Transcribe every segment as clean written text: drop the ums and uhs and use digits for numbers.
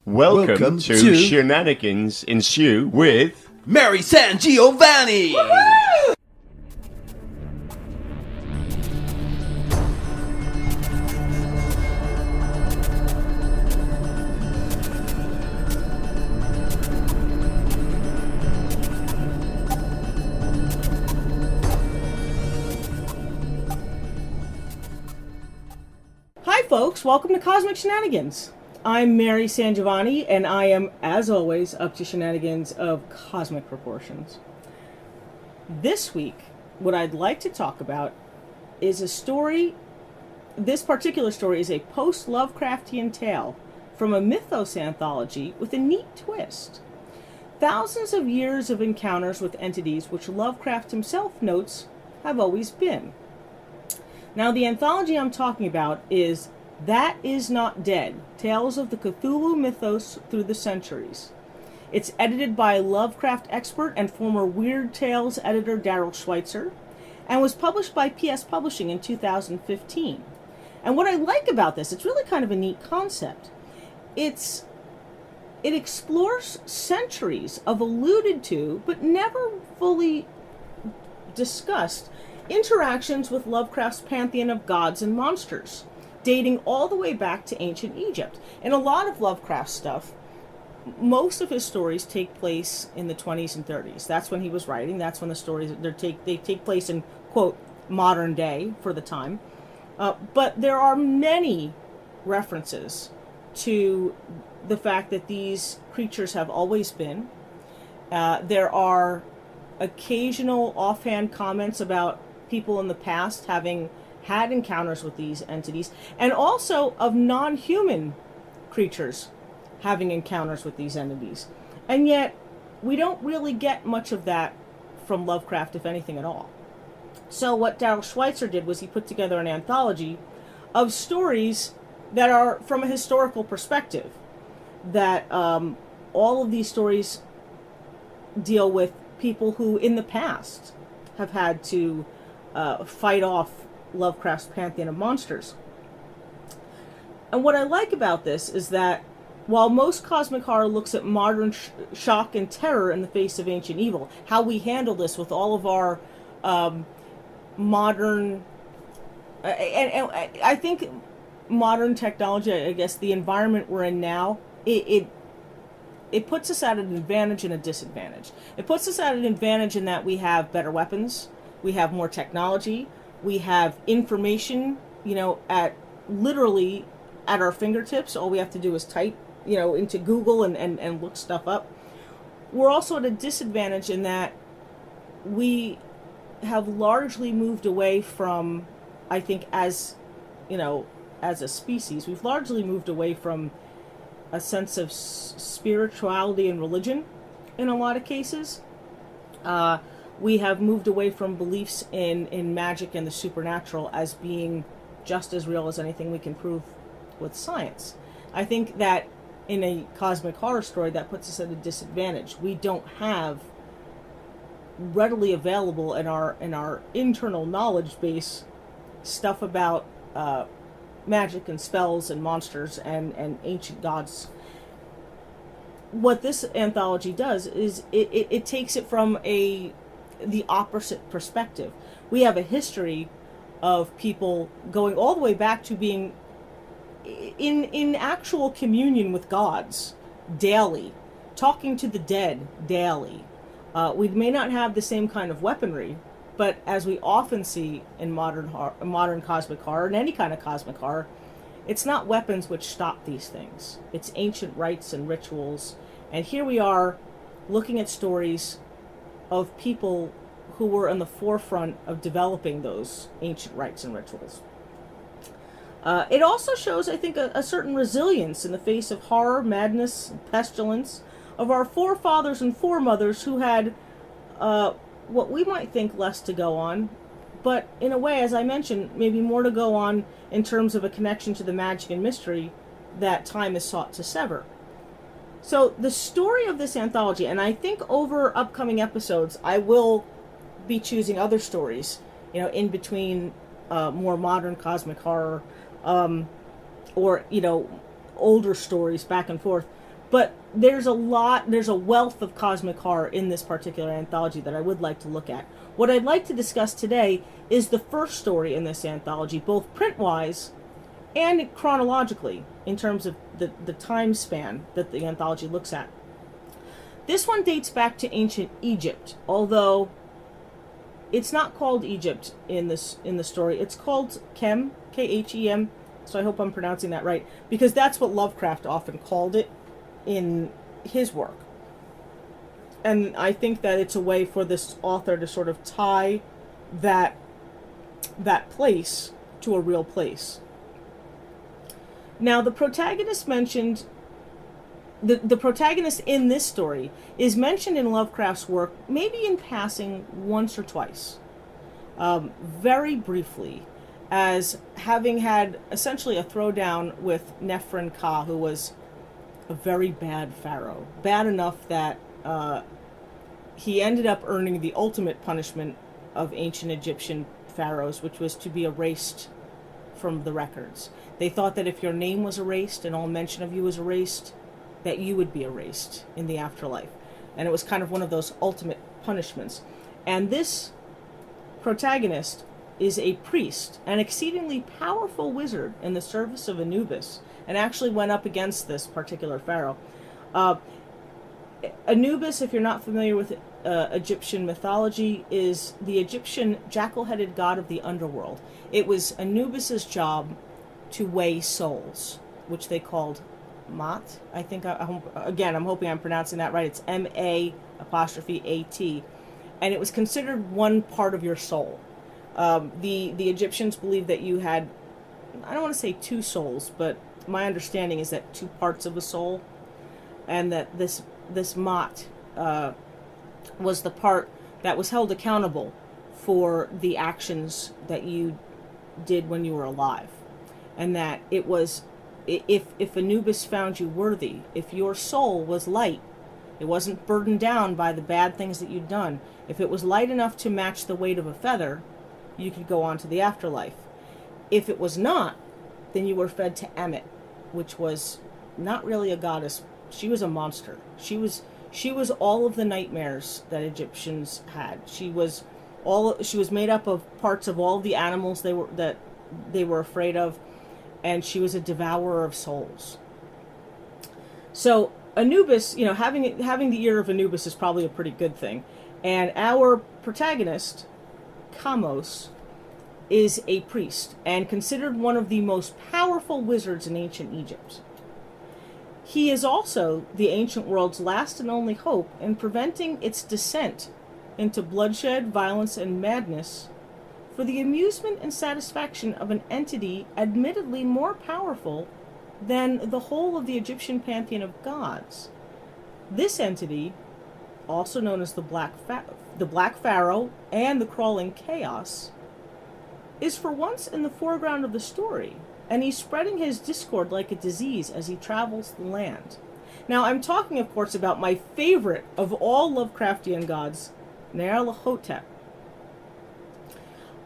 Welcome to Shenanigans Ensue with Mary SanGiovanni! Hi folks, welcome to Cosmic Shenanigans. I'm Mary SanGiovanni, and I am, as always, up to shenanigans of cosmic proportions. This week, what I'd like to talk about is a story. This particular story is a post-Lovecraftian tale from a Mythos anthology with a neat twist. Thousands of years of encounters with entities which Lovecraft himself notes have always been. Now, the anthology I'm talking about is That Is Not Dead, Tales of the Cthulhu Mythos Through the Centuries. It's edited by Lovecraft expert and former Weird Tales editor Darrell Schweitzer, and was published by PS Publishing in 2015. And what I like about this, it's really kind of a neat concept. It explores centuries of alluded to, but never fully discussed, interactions with Lovecraft's pantheon of gods and monsters, dating all the way back to ancient Egypt. In a lot of Lovecraft stuff, most of his stories take place in the 20s and 30s. That's when he was writing. That's when the stories they take place in, quote, modern day for the time. But there are many references to the fact that these creatures have always been. There are occasional offhand comments about people in the past having had encounters with these entities, and also of non-human creatures having encounters with these entities. And yet, we don't really get much of that from Lovecraft, if anything at all. So what Darrell Schweitzer did was he put together an anthology of stories that are from a historical perspective, that all of these stories deal with people who in the past have had to fight off Lovecraft's pantheon of monsters. And what I like about this is that while most cosmic horror looks at modern shock and terror in the face of ancient evil, how we handle this with all of our modern and I think modern technology, I guess the environment we're in now, it puts us at an advantage and a disadvantage. It puts us at an advantage in that we have better weapons, we have more technology, we have information, at literally at our fingertips. All we have to do is type, into Google and look stuff up. We're also at a disadvantage in that we have largely moved away from, I think, as a species, we've largely moved away from a sense of spirituality and religion in a lot of cases. We have moved away from beliefs in magic and the supernatural as being just as real as anything we can prove with science. I think that in a cosmic horror story, that puts us at a disadvantage. We don't have readily available in our internal knowledge base stuff about magic and spells and monsters and ancient gods. What this anthology does is it takes it from the opposite perspective. We have a history of people going all the way back to being in actual communion with gods daily, talking to the dead daily. We may not have the same kind of weaponry, but as we often see in modern cosmic horror, and any kind of cosmic horror, it's not weapons which stop these things. It's ancient rites and rituals. And here we are looking at stories of people who were in the forefront of developing those ancient rites and rituals. It also shows, I think, a certain resilience in the face of horror, madness, and pestilence of our forefathers and foremothers who had what we might think less to go on, but in a way, as I mentioned, maybe more to go on in terms of a connection to the magic and mystery that time has sought to sever. So the story of this anthology, and I think over upcoming episodes, I will be choosing other stories, in between more modern cosmic horror, or, older stories back and forth. But there's a wealth of cosmic horror in this particular anthology that I would like to look at. What I'd like to discuss today is the first story in this anthology, both print-wise and chronologically, in terms of the time span that the anthology looks at. This one dates back to ancient Egypt, although it's not called Egypt in the story. It's called Khem, Khem, so I hope I'm pronouncing that right, because that's what Lovecraft often called it in his work. And I think that it's a way for this author to sort of tie that place to a real place. Now, the protagonist mentioned, the protagonist in this story is mentioned in Lovecraft's work, maybe in passing once or twice, very briefly, as having had essentially a throwdown with Nefer-Ka, who was a very bad pharaoh. Bad enough that he ended up earning the ultimate punishment of ancient Egyptian pharaohs, which was to be erased from the records. They thought that if your name was erased and all mention of you was erased, that you would be erased in the afterlife. And it was kind of one of those ultimate punishments. And this protagonist is a priest, an exceedingly powerful wizard in the service of Anubis, and actually went up against this particular pharaoh. Anubis, if you're not familiar with Egyptian mythology, is the Egyptian jackal-headed god of the underworld. It was Anubis's job to weigh souls, which they called Mat. I think, again, I'm hoping I'm pronouncing that right. It's M-A''A'-T. And it was considered one part of your soul. The Egyptians believed that you had, I don't want to say two souls, but my understanding is that two parts of a soul, and that this Mat was the part that was held accountable for the actions that you did when you were alive. And that it was, if Anubis found you worthy, if your soul was light, it wasn't burdened down by the bad things that you'd done, if it was light enough to match the weight of a feather, you could go on to the afterlife. If it was not, then you were fed to Ammit, which was not really a goddess. She was a monster. She was all of the nightmares that Egyptians had. She was made up of parts of all the animals they were afraid of, and she was a devourer of souls. So Anubis, having the ear of Anubis is probably a pretty good thing. And our protagonist, Kamos, is a priest and considered one of the most powerful wizards in ancient Egypt. He is also the ancient world's last and only hope in preventing its descent into bloodshed, violence, and madness for the amusement and satisfaction of an entity admittedly more powerful than the whole of the Egyptian pantheon of gods. This entity, also known as the Black Pharaoh and the Crawling Chaos, is for once in the foreground of the story, and he's spreading his discord like a disease as he travels the land. Now, I'm talking, of course, about my favorite of all Lovecraftian gods, Nyarlathotep.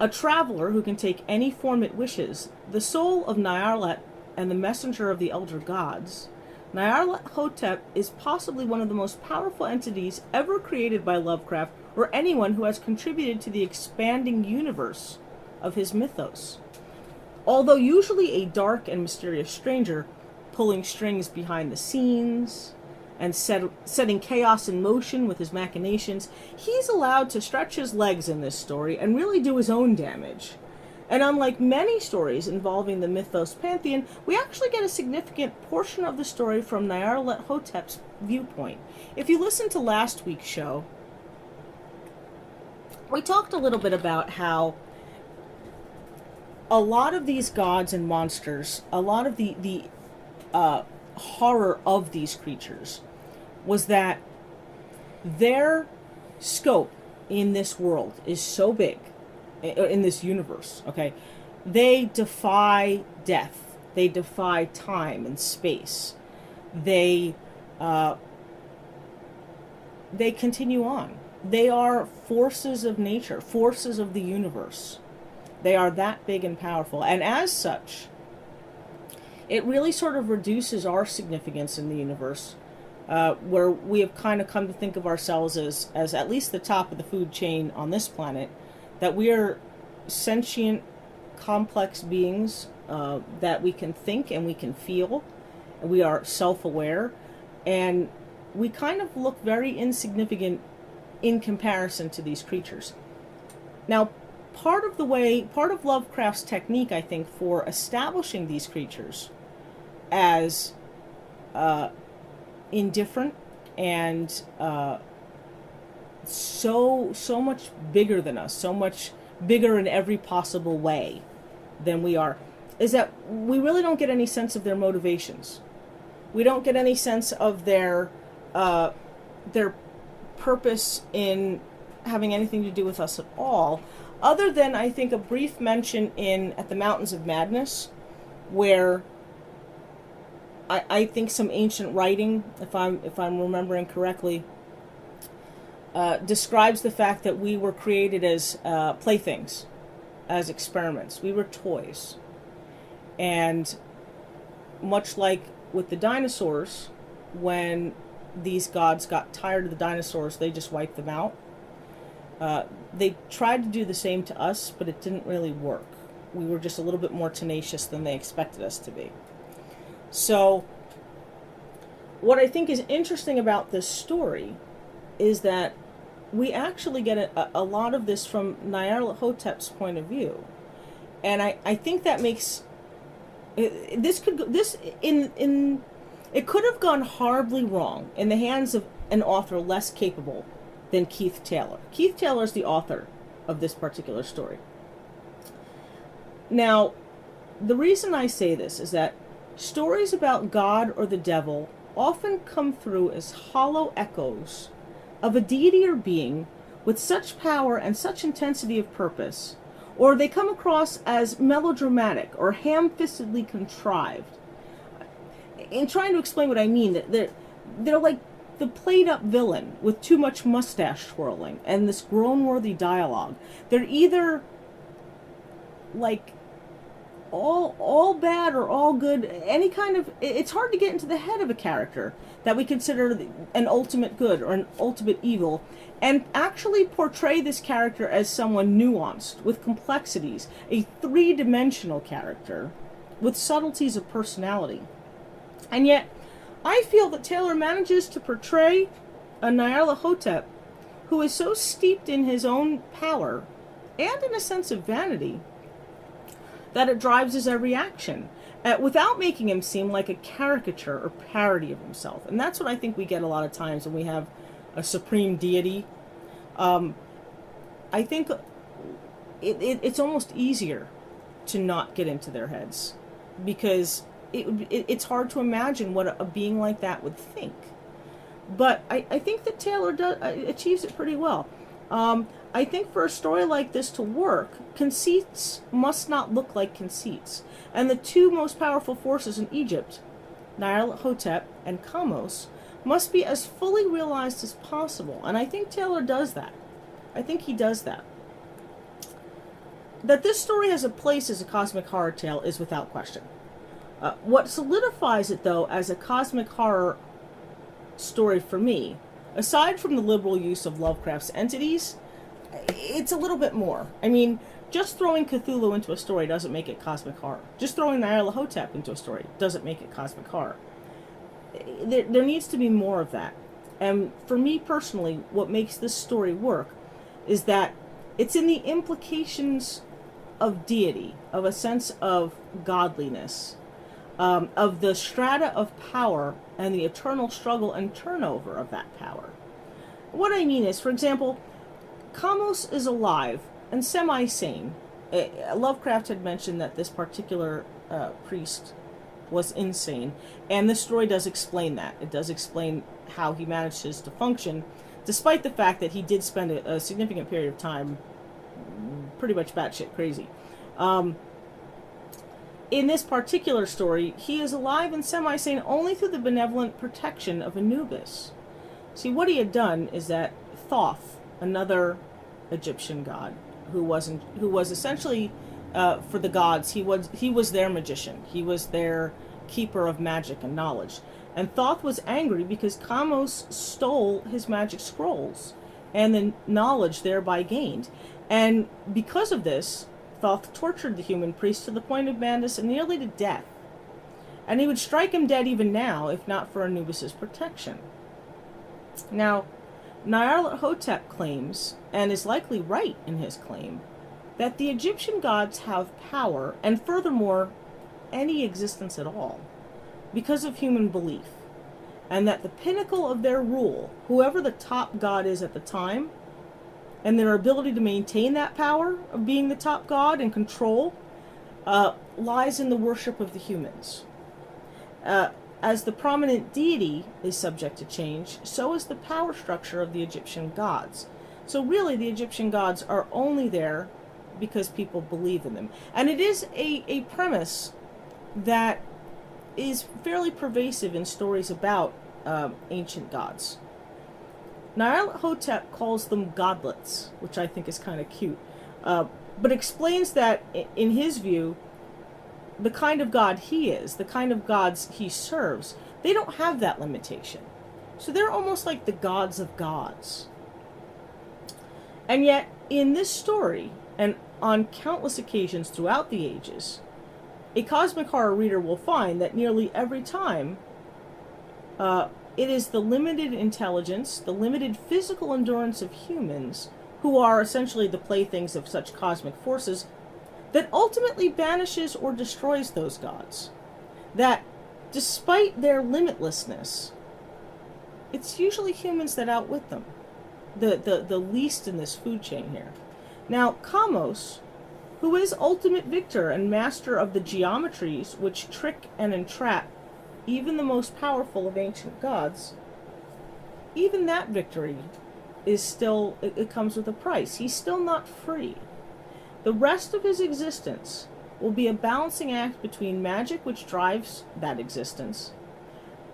A traveler who can take any form it wishes, the soul of Nyarlathotep and the messenger of the elder gods, Nyarlathotep is possibly one of the most powerful entities ever created by Lovecraft or anyone who has contributed to the expanding universe of his mythos. Although usually a dark and mysterious stranger, pulling strings behind the scenes and setting chaos in motion with his machinations, he's allowed to stretch his legs in this story and really do his own damage. And unlike many stories involving the Mythos pantheon, we actually get a significant portion of the story from Nyarlathotep's viewpoint. If you listen to last week's show, we talked a little bit about how a lot of these gods and monsters, a lot of the horror of these creatures was that their scope in this world is so big, in this universe, okay? They defy death. They defy time and space. They continue on. They are forces of nature, forces of the universe. They are that big and powerful. And as such, it really sort of reduces our significance in the universe where we have kind of come to think of ourselves as at least the top of the food chain on this planet, that we are sentient, complex beings, that we can think and we can feel, and we are self-aware, and we kind of look very insignificant in comparison to these creatures. Now, part of Lovecraft's technique, I think, for establishing these creatures as indifferent and so much bigger than us, so much bigger in every possible way than we are, is that we really don't get any sense of their motivations. We don't get any sense of their purpose in having anything to do with us at all, other than, I think, a brief mention at the Mountains of Madness, where I think some ancient writing, if I'm remembering correctly, describes the fact that we were created as playthings, as experiments. We were toys. And much like with the dinosaurs, when these gods got tired of the dinosaurs, they just wiped them out. They tried to do the same to us, but it didn't really work. We were just a little bit more tenacious than they expected us to be. So, what I think is interesting about this story is that we actually get a lot of this from Nyarlathotep's point of view. And I think that makes... It could have gone horribly wrong in the hands of an author less capable than Keith Taylor. Keith Taylor is the author of this particular story. Now, the reason I say this is that stories about God or the devil often come through as hollow echoes of a deity or being with such power and such intensity of purpose, or they come across as melodramatic or ham-fistedly contrived. In trying to explain what I mean, they're like the played-up villain with too much mustache twirling and this groan-worthy dialogue. They're either like all bad or all good. Any kind of... It's hard to get into the head of a character that we consider an ultimate good or an ultimate evil, and actually portray this character as someone nuanced, with complexities, a three-dimensional character, with subtleties of personality. And yet, I feel that Taylor manages to portray a Nyarlathotep who is so steeped in his own power, and in a sense of vanity, that it drives his every action, without making him seem like a caricature or parody of himself. And that's what I think we get a lot of times when we have a supreme deity. I think it's almost easier to not get into their heads, because it's hard to imagine what a being like that would think. But I think that Taylor achieves it pretty well. I think for a story like this to work, conceits must not look like conceits. And the two most powerful forces in Egypt, Nyarlathotep and Kamos, must be as fully realized as possible. And I think Taylor does that. I think he does that. That this story has a place as a cosmic horror tale is without question. What solidifies it, though, as a cosmic horror story for me, aside from the liberal use of Lovecraft's entities, it's a little bit more. I mean, just throwing Cthulhu into a story doesn't make it cosmic horror. Just throwing Nyarlathotep into a story doesn't make it cosmic horror. There needs to be more of that. And for me personally, what makes this story work is that it's in the implications of deity, of a sense of godliness, of the strata of power and the eternal struggle and turnover of that power. What I mean is, for example, Kamos is alive and semi-sane. Lovecraft had mentioned that this particular priest was insane, and this story does explain that. It does explain how he manages to function, despite the fact that he did spend a significant period of time pretty much batshit crazy. In this particular story, he is alive and semi-sane only through the benevolent protection of Anubis. See, what he had done is that Thoth, another Egyptian god, who was essentially for the gods, he was their magician. He was their keeper of magic and knowledge. And Thoth was angry because Kamos stole his magic scrolls and the knowledge thereby gained. And because of this, Thoth tortured the human priest to the point of madness and nearly to death. And he would strike him dead even now, if not for Anubis's protection. Now, Nyarlathotep claims, and is likely right in his claim, that the Egyptian gods have power, and furthermore, any existence at all, because of human belief, and that the pinnacle of their rule, whoever the top god is at the time, and their ability to maintain that power of being the top god and control, lies in the worship of the humans. As the prominent deity is subject to change, so is the power structure of the Egyptian gods. So really, the Egyptian gods are only there because people believe in them. And it is a premise that is fairly pervasive in stories about ancient gods. Nyarlathotep calls them godlets, which I think is kind of cute, but explains that, in his view, the kind of god he is, the kind of gods he serves, they don't have that limitation. So they're almost like the gods of gods. And yet, in this story, and on countless occasions throughout the ages, a cosmic horror reader will find that nearly every time, it is the limited intelligence, the limited physical endurance of humans, who are essentially the playthings of such cosmic forces, that ultimately banishes or destroys those gods. That, despite their limitlessness, it's usually humans that outwit them. The least in this food chain here. Now, Kamos, who is ultimate victor and master of the geometries which trick and entrap even the most powerful of ancient gods, even that victory is still, it comes with a price. He's still not free. The rest of his existence will be a balancing act between magic, which drives that existence,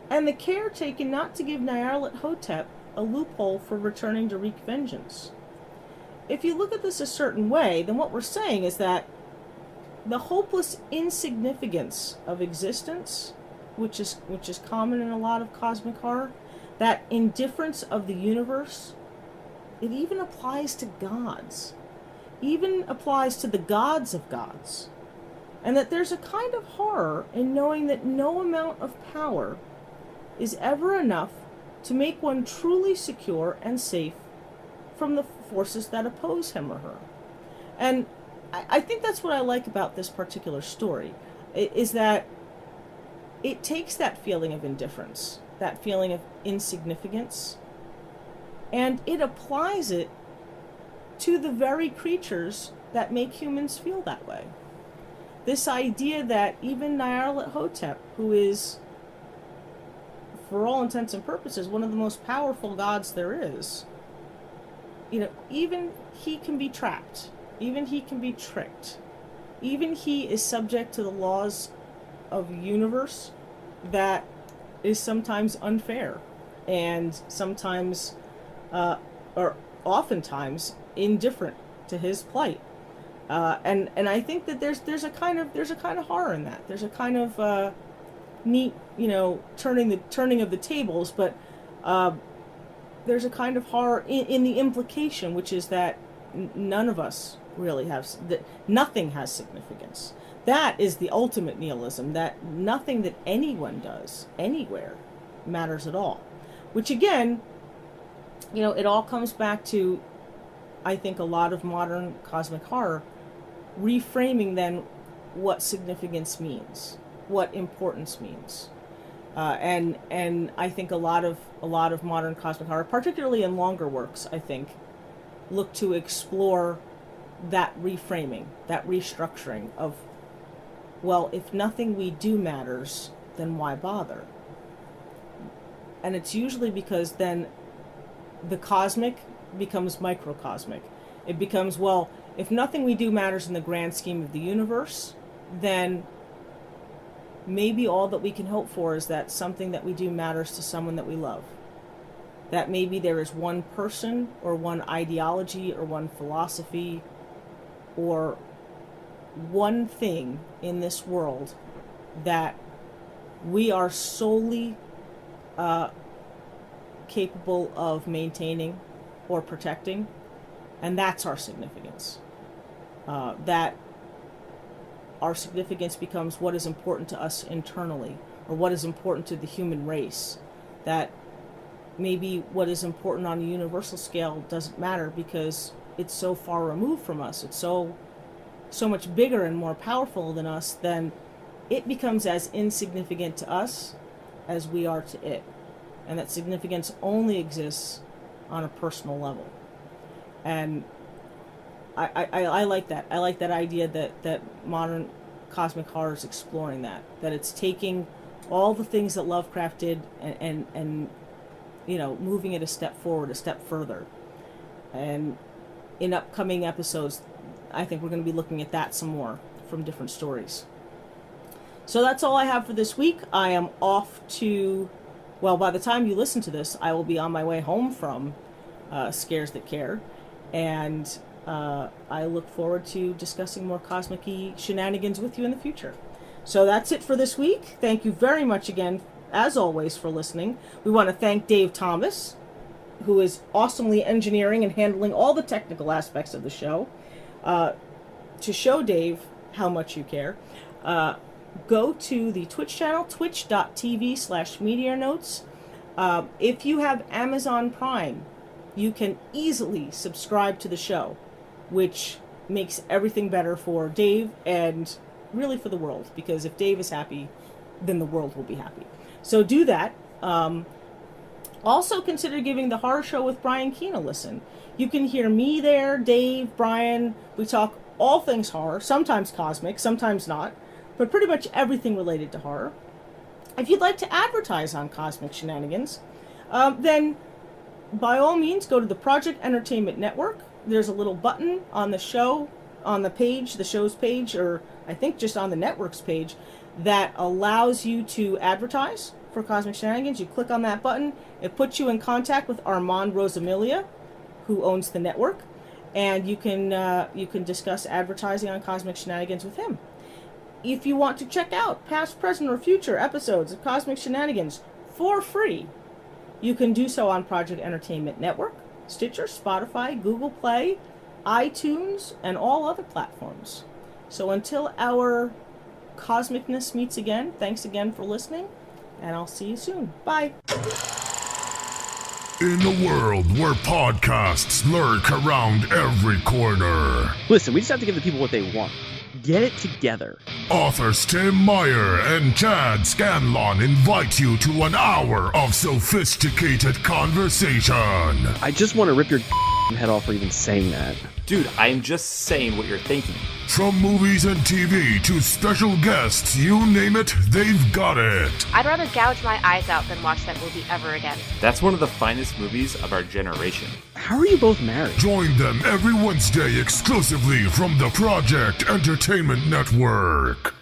and the care taken not to give Nyarlathotep a loophole for returning to wreak vengeance. If you look at this a certain way, then what we're saying is that the hopeless insignificance of existence, which is common in a lot of cosmic horror, that indifference of the universe, it even applies to gods. Even applies to the gods of gods. And that there's a kind of horror in knowing that no amount of power is ever enough to make one truly secure and safe from the forces that oppose him or her. And I think that's what I like about this particular story, is that it takes that feeling of indifference, that feeling of insignificance, and it applies it to the very creatures that make humans feel that way. This idea that even Nyarlathotep, who is, for all intents and purposes, one of the most powerful gods there is, even he can be trapped. Even he can be tricked. Even he is subject to the laws of a universe that is sometimes unfair and sometimes, or oftentimes, indifferent to his plight, and I think that there's a kind of horror in that. There's a kind of neat, turning of the tables, but there's a kind of horror in the implication, which is that none of us really have, that nothing has significance. That is the ultimate nihilism, that nothing that anyone does anywhere matters at all. Which again, it all comes back to, I think, a lot of modern cosmic horror reframing then what significance means, what importance means, and I think a lot of modern cosmic horror, particularly in longer works, I think, look to explore that reframing, that restructuring of, well, if nothing we do matters, then why bother? And it's usually because then the cosmic becomes microcosmic. It becomes, well, if nothing we do matters in the grand scheme of the universe, then maybe all that we can hope for is that something that we do matters to someone that we love. That maybe there is one person or one ideology or one philosophy or one thing in this world that we are solely capable of maintaining or protecting, and that's our significance. That our significance becomes what is important to us internally, or what is important to the human race. That maybe what is important on a universal scale doesn't matter because it's so far removed from us. It's so much bigger and more powerful than us, then it becomes as insignificant to us as we are to it. And that significance only exists on a personal level. And I like that. I like that idea that modern cosmic horror is exploring that it's taking all the things that Lovecraft did and moving it a step forward, a step further. And in upcoming episodes, I think we're going to be looking at that some more from different stories. So that's all I have for this week. I am off to, by the time you listen to this, I will be on my way home from Scares That Care. And I look forward to discussing more cosmic-y shenanigans with you in the future. So that's it for this week. Thank you very much again, as always, for listening. We want to thank Dave Thomas, who is awesomely engineering and handling all the technical aspects of the show. To show Dave how much you care, go to the Twitch channel, twitch.tv/Meteor Notes. If you have Amazon Prime, you can easily subscribe to the show, which makes everything better for Dave and really for the world, because if Dave is happy, then the world will be happy. So do that. Also consider giving the Horror Show with Brian Keene a listen. You can hear me there, Dave, Brian. We talk all things horror, sometimes cosmic, sometimes not, but pretty much everything related to horror. If you'd like to advertise on Cosmic Shenanigans, then by all means go to the Project Entertainment Network. There's a little button on the show, on the page, the show's page, or I think just on the network's page, that allows you to advertise for Cosmic Shenanigans. You click on that button, it puts you in contact with Armand Rosamilia, who owns the network, and you can discuss advertising on Cosmic Shenanigans with him. If you want to check out past, present, or future episodes of Cosmic Shenanigans for free, you can do so on Project Entertainment Network, Stitcher, Spotify, Google Play, iTunes, and all other platforms. So until our cosmicness meets again, thanks again for listening, and I'll see you soon. Bye. In a world where podcasts lurk around every corner. Listen, we just have to give the people what they want. Get it together. Authors Tim Meyer and Chad Scanlon invite you to an hour of sophisticated conversation. I just want to rip your head off for even saying that. Dude, I'm just saying what you're thinking. From movies and TV to special guests, you name it, they've got it. I'd rather gouge my eyes out than watch that movie ever again. That's one of the finest movies of our generation. How are you both married? Join them every Wednesday exclusively from the Project Entertainment Network.